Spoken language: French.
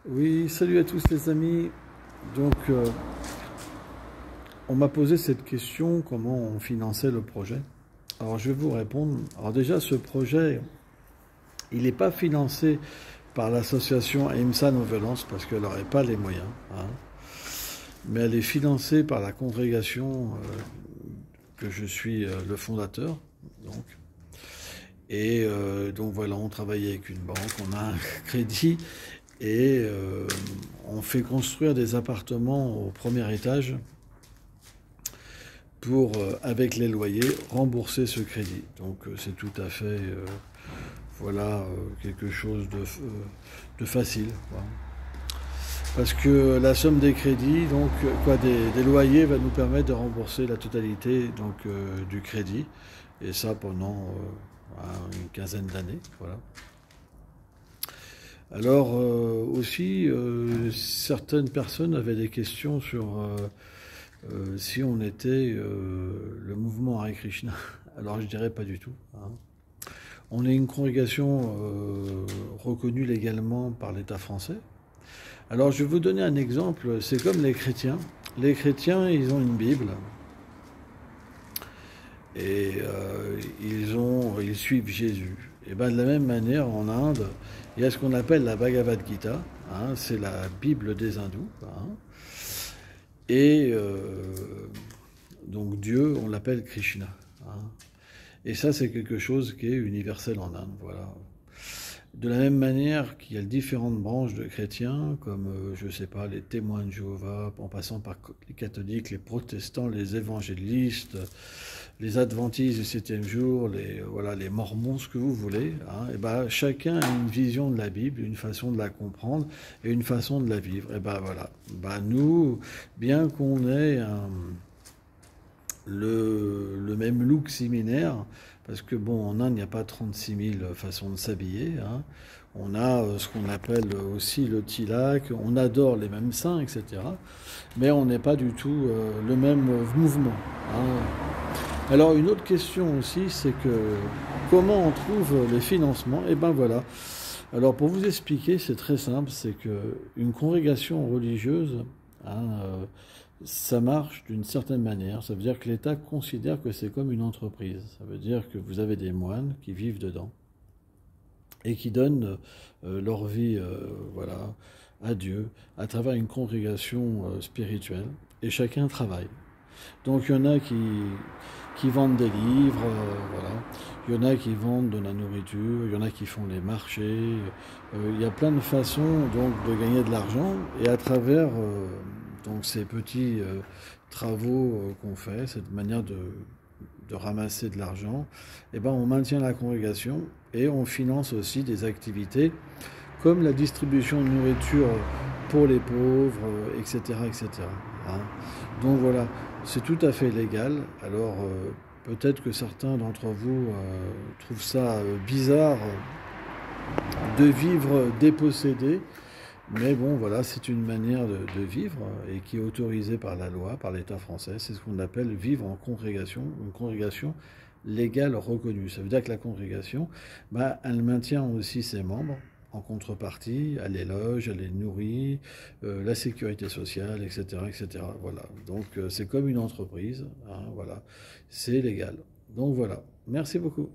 Oui, salut à tous les amis. Donc, on m'a posé cette question, comment on finançait le projet. Alors, je vais vous répondre. Alors déjà, ce projet, il n'est pas financé par l'association EMSA Non-Violence parce qu'elle n'aurait pas les moyens, hein. Mais elle est financée par la congrégation que je suis le fondateur. Donc. Et donc voilà, on travaille avec une banque, on a un crédit et on fait construire des appartements au premier étage pour, avec les loyers, rembourser ce crédit. Donc c'est tout à fait voilà, quelque chose de facile, quoi. Parce que la somme des crédits, donc quoi, des loyers, va nous permettre de rembourser la totalité donc, du crédit. Et ça pendant une quinzaine d'années. Voilà. Alors aussi, certaines personnes avaient des questions sur si on était le mouvement Hare Krishna. Alors je dirais pas du tout, hein. On est une congrégation reconnue légalement par l'État français. Alors je vais vous donner un exemple, c'est comme les chrétiens. Les chrétiens, ils ont une Bible et ils suivent Jésus. Et bien de la même manière, en Inde, il y a ce qu'on appelle la Bhagavad Gita, hein, c'est la Bible des hindous, hein. Et donc Dieu, on l'appelle Krishna, hein. Et ça, c'est quelque chose qui est universel en Inde, voilà. De la même manière qu'il y a différentes branches de chrétiens, comme, je ne sais pas, les témoins de Jéhovah, en passant par les catholiques, les protestants, les évangélistes, les adventistes du 7e jour, voilà, les mormons, ce que vous voulez, hein, et ben, chacun a une vision de la Bible, une façon de la comprendre et une façon de la vivre. Et ben voilà. Ben, nous, bien qu'on ait le même look similaire, parce que bon, en Inde, il n'y a pas 36 000 façons de s'habiller, hein. On a ce qu'on appelle aussi le tilak, on adore les mêmes saints, etc. Mais on n'est pas du tout le même mouvement, hein. Alors une autre question aussi, c'est que comment on trouve les financements? Et ben voilà. Alors pour vous expliquer, c'est très simple, c'est qu'une congrégation religieuse, hein, ça marche d'une certaine manière. Ça veut dire que l'État considère que c'est comme une entreprise. Ça veut dire que vous avez des moines qui vivent dedans et qui donnent leur vie voilà, à Dieu à travers une congrégation spirituelle. Et chacun travaille. Donc il y en a qui vendent des livres, voilà. Il y en a qui vendent de la nourriture, il y en a qui font les marchés. Il y a plein de façons donc de gagner de l'argent et à travers donc ces petits travaux qu'on fait, cette manière de ramasser de l'argent, eh ben on maintient la congrégation et on finance aussi des activités comme la distribution de nourriture pour les pauvres, etc., etc., hein. Donc voilà, c'est tout à fait légal. Alors peut-être que certains d'entre vous trouvent ça bizarre de vivre dépossédé, mais bon voilà, c'est une manière de vivre et qui est autorisée par la loi, par l'État français. C'est ce qu'on appelle vivre en congrégation, une congrégation légale reconnue. Ça veut dire que la congrégation, bah, elle maintient aussi ses membres. En contrepartie, elle les loge, elle les nourrit, la sécurité sociale, etc., etc. Voilà. Donc c'est comme une entreprise, hein, voilà. C'est légal. Donc voilà. Merci beaucoup.